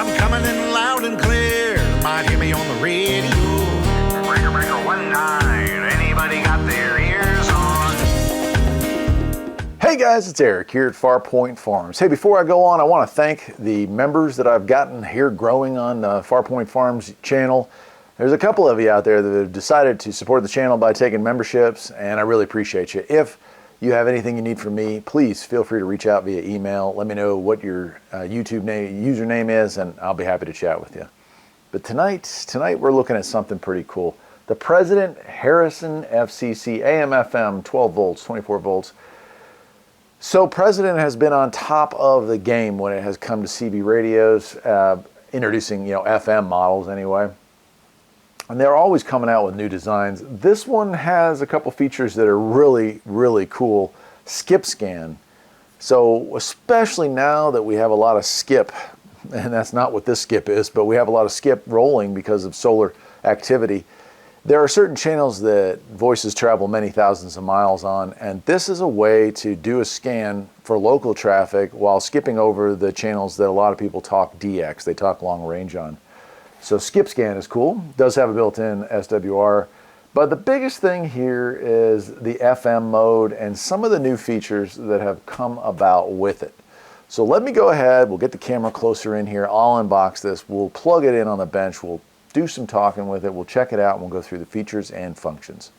I'm coming in loud and clear. Might hear me on the radio. Breaker, breaker, 19. Anybody got their ears on? Hey guys, it's Eric here at Farpoint Farms. Hey, before I go on, I want to thank the members that I've gotten here growing on the Farpoint Farms channel. There's a couple of you out there that have decided to support the channel by taking memberships, and I really appreciate you. If you have anything you need from me, please feel free to reach out via email. Let me know what your YouTube username is, and I'll be happy to chat with you. But tonight we're looking at something pretty cool. The President Harrison FCC AM/FM 12 volts, 24 volts. So President has been on top of the game when it has come to CB radios, introducing FM models anyway. And they're always coming out with new designs. This one has a couple features that are really, really cool. Skip scan. So especially now that we have a lot of skip, and that's not what this skip is, but we have a lot of skip rolling because of solar activity. There are certain channels that voices travel many thousands of miles on, and this is a way to do a scan for local traffic while skipping over the channels that a lot of people talk DX, they talk long range on. So skip scan is cool, does have a built-in SWR, but the biggest thing here is the FM mode and some of the new features that have come about with it. So let me go ahead, we'll get the camera closer in here, I'll unbox this, we'll plug it in on the bench, we'll do some talking with it, we'll check it out, and we'll go through the features and functions.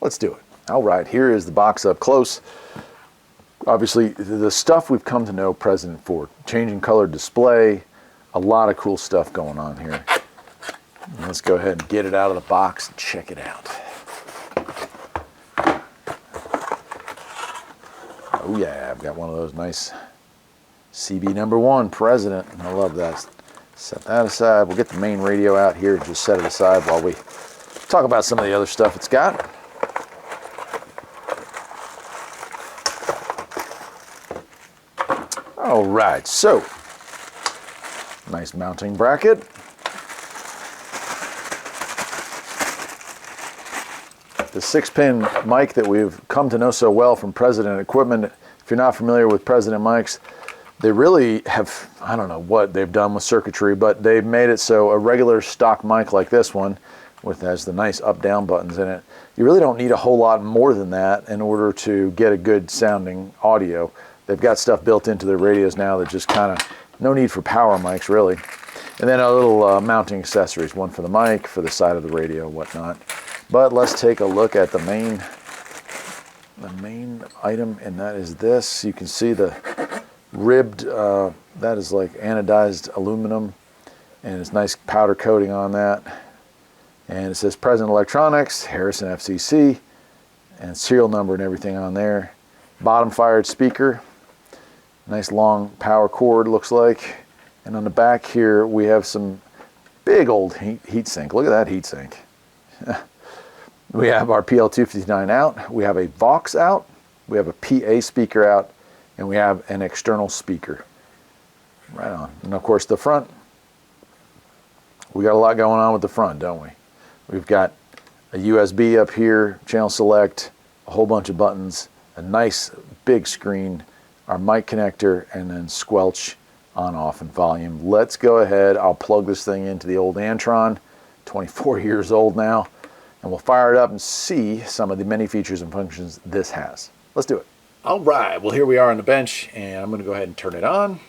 Let's do it. All right, here is the box up close. Obviously, the stuff we've come to know President for. Changing color display, a lot of cool stuff going on here. Let's go ahead and get it out of the box and check it out. Oh yeah, I've got one of those nice CB #1 President. I love that. Set that aside. We'll get the main radio out here and just set it aside while we talk about some of the other stuff it's got. All right, so nice mounting bracket. The 6-pin mic that we've come to know so well from President equipment. If you're not familiar with President mics, they really have, I don't know what they've done with circuitry, but they've made it so a regular stock mic like this one, with has the nice up-down buttons in it, you really don't need a whole lot more than that in order to get a good sounding audio. They've got stuff built into their radios now that just kind of, no need for power mics really. And then a little mounting accessories, one for the mic, for the side of the radio, whatnot. But let's take a look at the main item, and that is this. You can see the ribbed, that is like anodized aluminum, and it's nice powder coating on that. And it says President Electronics, Harrison FCC, and serial number and everything on there. Bottom fired speaker, nice long power cord looks like. And on the back here we have some big old heat sink. Look at that heat sink. We have our PL259 out, we have a Vox out, we have a PA speaker out, and we have an external speaker. Right on. And of course the front, we got a lot going on with the front, don't we? We've got a USB up here, channel select, a whole bunch of buttons, a nice big screen, our mic connector, and then squelch on, off, and volume. Let's go ahead, I'll plug this thing into the old Antron, 24 years old now, and we'll fire it up and see some of the many features and functions this has. Let's do it. All right, well here we are on the bench, and I'm going to go ahead and turn it on.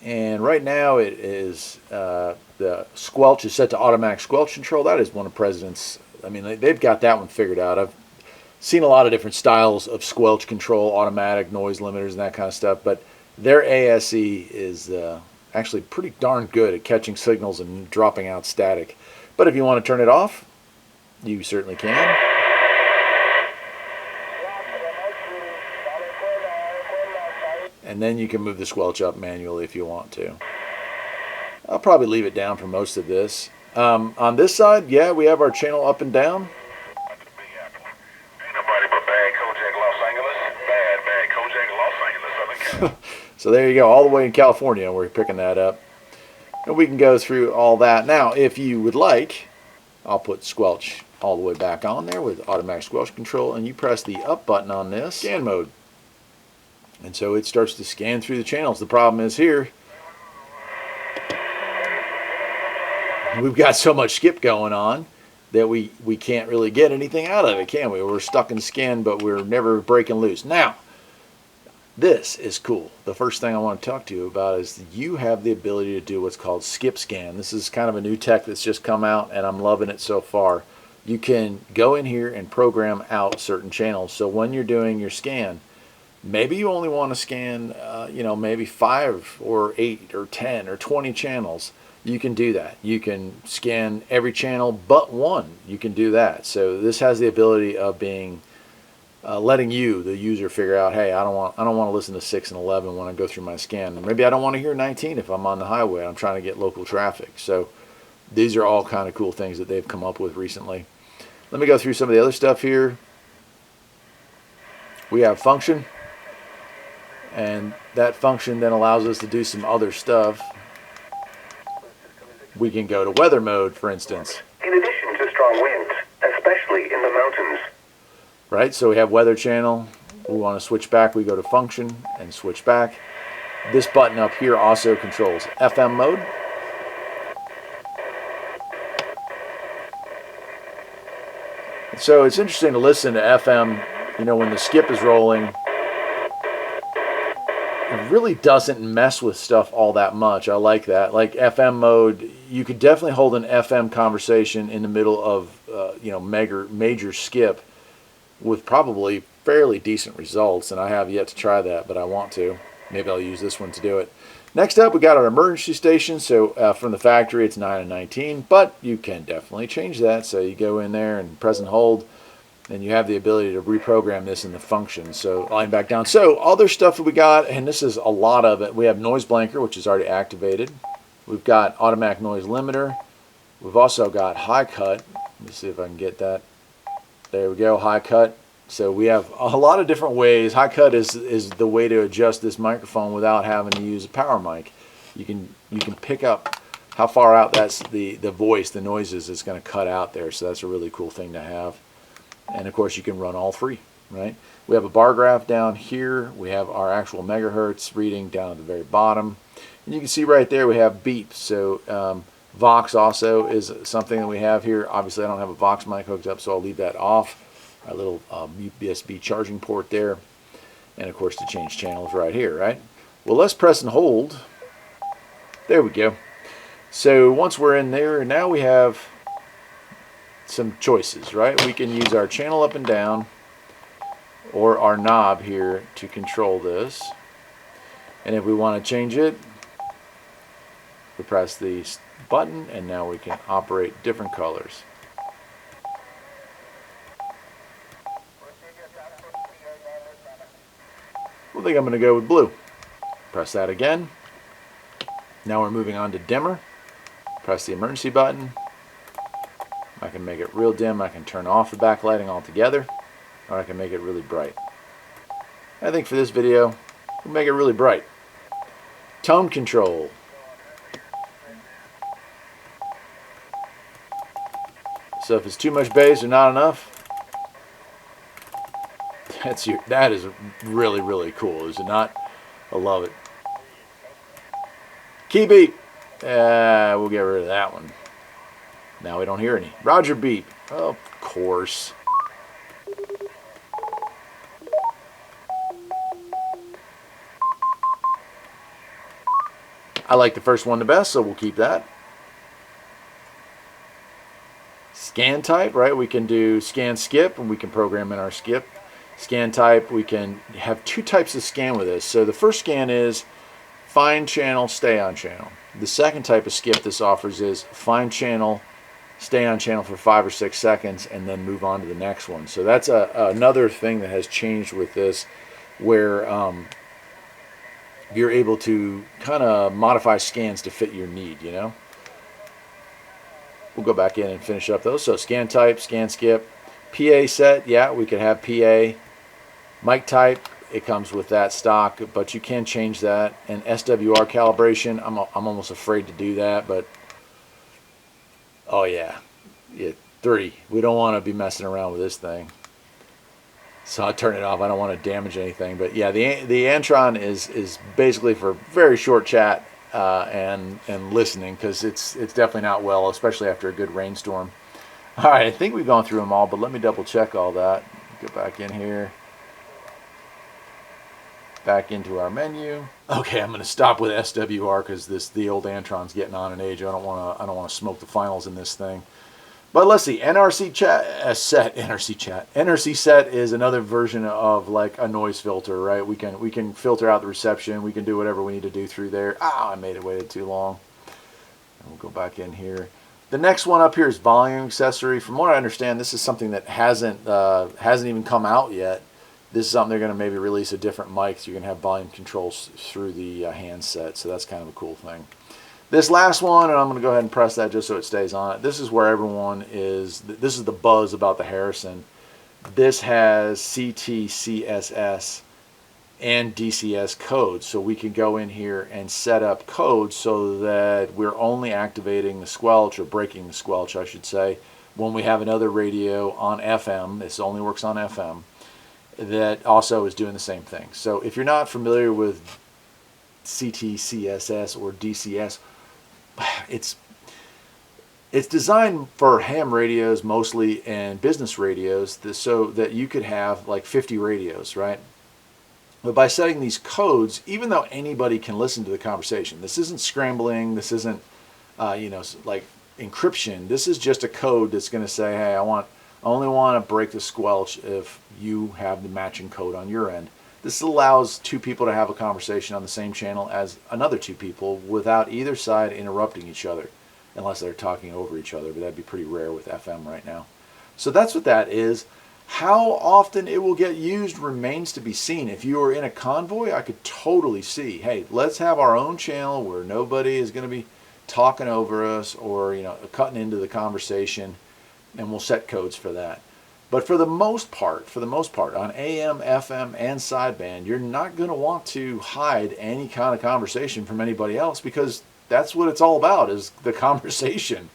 And right now it is, the squelch is set to automatic squelch control. That is one of President's, I mean, they've got that one figured out. I've seen a lot of different styles of squelch control, automatic noise limiters and that kind of stuff, but their ASE is actually pretty darn good at catching signals and dropping out static. But if you want to turn it off, you certainly can. And then you can move the squelch up manually if you want to. I'll probably leave it down for most of this. On this side, yeah, we have our channel up and down. Ain't nobody but bad Kojak, Los Angeles. Bad Kojak, Los Angeles, Southern California. So there you go, all the way in California, we're picking that up. And we can go through all that. Now, if you would like, I'll put squelch all the way back on there with automatic squelch control, and you press the up button on this, scan mode. And so it starts to scan through the channels. The problem is here, we've got so much skip going on that we can't really get anything out of it, can we? We're stuck in skin, but we're never breaking loose. Now, this is cool. The first thing I want to talk to you about is you have the ability to do what's called skip scan. This is kind of a new tech that's just come out, and I'm loving it so far. You can go in here and program out certain channels. So when you're doing your scan, maybe you only want to scan, maybe 5 or 8 or 10 or 20 channels. You can do that. You can scan every channel but one. You can do that. So this has the ability of being letting you, the user, figure out, hey, I don't want to listen to 6 and 11 when I go through my scan. Maybe I don't want to hear 19 if I'm on the highway. I'm trying to get local traffic. So these are all kind of cool things that they've come up with recently. Let me go through some of the other stuff here. We have function, and that function then allows us to do some other stuff. We can go to weather mode, for instance. In addition to strong winds, especially in the mountains. Right, so we have weather channel. We want to switch back. We go to function and switch back. This button up here also controls FM mode. So it's interesting to listen to FM, when the skip is rolling. It really doesn't mess with stuff all that much. I like that. Like FM mode, you could definitely hold an FM conversation in the middle of, major skip with probably fairly decent results. And I have yet to try that, but I want to. Maybe I'll use this one to do it. Next up, we got our emergency station. So from the factory, it's 9 and 19, but you can definitely change that. So you go in there and press and hold, and you have the ability to reprogram this in the function. So line back down. So other stuff that we got, and this is a lot of it. We have noise blanker, which is already activated. We've got automatic noise limiter. We've also got high cut. Let me see if I can get that. There we go, high cut. So we have a lot of different ways. High cut is the way to adjust this microphone without having to use a power mic. You can pick up how far out that's the voice, the noises it's going to cut out there. So that's a really cool thing to have. And of course you can run all three, right? We have a bar graph down here. We have our actual megahertz reading down at the very bottom. And you can see right there we have beeps. So Vox also is something that we have here. Obviously I don't have a Vox mic hooked up, so I'll leave that off. Our little USB charging port there. And of course to change channels right here, right? Well, let's press and hold. There we go. So once we're in there, now we have some choices, right? We can use our channel up and down or our knob here to control this. And if we want to change it, we press the button and now we can operate different colors. I think I'm going to go with blue. Press that again. Now we're moving on to dimmer. Press the emergency button. I can make it real dim. I can turn off the backlighting altogether, or I can make it really bright. I think for this video, we'll make it really bright. Tone control. So if it's too much bass or not enough, that is really, really cool, is it not? I love it. Key beep. We'll get rid of that one. Now we don't hear any. Roger beep. Of course. I like the first one the best, so we'll keep that. Scan type, right? We can do scan skip, and we can program in our skip. Scan type, we can have two types of scan with this. So the first scan is find channel, stay on channel. The second type of skip this offers is find channel, stay on channel for 5 or 6 seconds, and then move on to the next one. So that's another thing that has changed with this, where you're able to kind of modify scans to fit your need, you know? We'll go back in and finish up those. So scan type, scan skip. PA set, yeah, we could have PA. Mic type, it comes with that stock, but you can change that. And SWR calibration, I'm almost afraid to do that, but oh yeah, 3. We don't want to be messing around with this thing. So I'll turn it off. I don't want to damage anything. But yeah, the Antron is basically for very short chat. and listening, because it's definitely not well, especially after a good rainstorm. All right, I think we've gone through them all, but let me double check all that. Go back in here. Back into our menu. Okay, I'm going to stop with SWR because the old Antron's getting on in age. I don't want to smoke the finals in this thing. But let's see, NRC set is another version of like a noise filter, right? We can filter out the reception. We can do whatever we need to do through there. I made it waited too long. And we'll go back in here. The next one up here is volume accessory. From what I understand, this is something that hasn't even come out yet. This is something they're going to maybe release a different mic, so you can have volume controls through the handset. So that's kind of a cool thing. This last one, and I'm going to go ahead and press that just so it stays on it. This is where everyone is. This is the buzz about the Harrison. This has CTSS and DCS codes, so we can go in here and set up codes so that we're only activating the squelch, or breaking the squelch, I should say, when we have another radio on FM. This only works on FM. That also is doing the same thing. So if you're not familiar with CTSS or DCS, it's designed for ham radios mostly and business radios, so that you could have like 50 radios, right? But by setting these codes, even though anybody can listen to the conversation, this isn't scrambling, this isn't like encryption. This is just a code that's going to say, hey, I only want to break the squelch if you have the matching code on your end. This allows two people to have a conversation on the same channel as another two people without either side interrupting each other, unless they're talking over each other, but that'd be pretty rare with FM right now. So that's what that is. How often it will get used remains to be seen. If you are in a convoy, I could totally see, hey, let's have our own channel where nobody is going to be talking over us or cutting into the conversation, and we'll set codes for that. But for the most part, on AM, FM, and sideband, you're not going to want to hide any kind of conversation from anybody else, because that's what it's all about, is the conversation.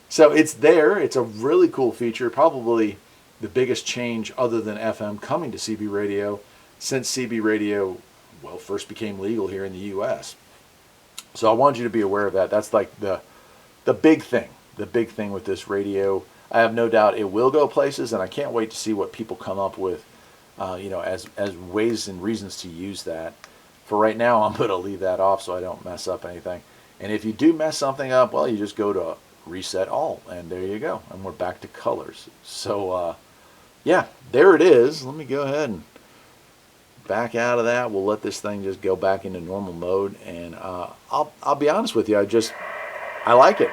So it's there. It's a really cool feature, probably the biggest change other than FM coming to CB radio since CB radio, well, first became legal here in the U.S. So I wanted you to be aware of that. That's like the big thing with this radio. I have no doubt it will go places, and I can't wait to see what people come up with, as ways and reasons to use that. For right now, I'm going to leave that off so I don't mess up anything. And if you do mess something up, well, you just go to reset all, and there you go. And we're back to colors. So, yeah, there it is. Let me go ahead and back out of that. We'll let this thing just go back into normal mode, and I'll be honest with you. I like it.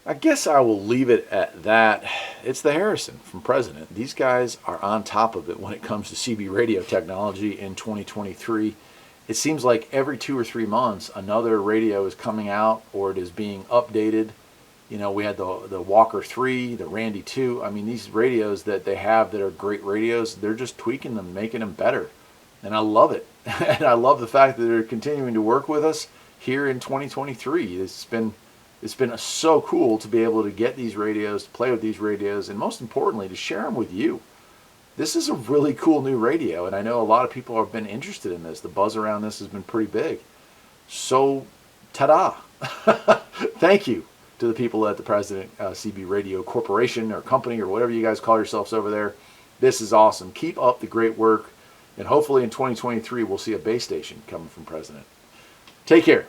I guess I will leave it at that. It's the Harrison from President. These guys are on top of it when it comes to CB radio technology in 2023. It seems like every 2 or 3 months another radio is coming out, or it is being updated. We had the Walker 3, the Randy 2. I mean, these radios that they have that are great radios, they're just tweaking them, making them better. And I love it. And I love the fact that they're continuing to work with us here in 2023. It's been so cool to be able to get these radios, to play with these radios, and most importantly, to share them with you. This is a really cool new radio, and I know a lot of people have been interested in this. The buzz around this has been pretty big. So, ta-da! Thank you to the people at the President CB Radio Corporation or company or whatever you guys call yourselves over there. This is awesome. Keep up the great work, and hopefully in 2023 we'll see a base station coming from President. Take care.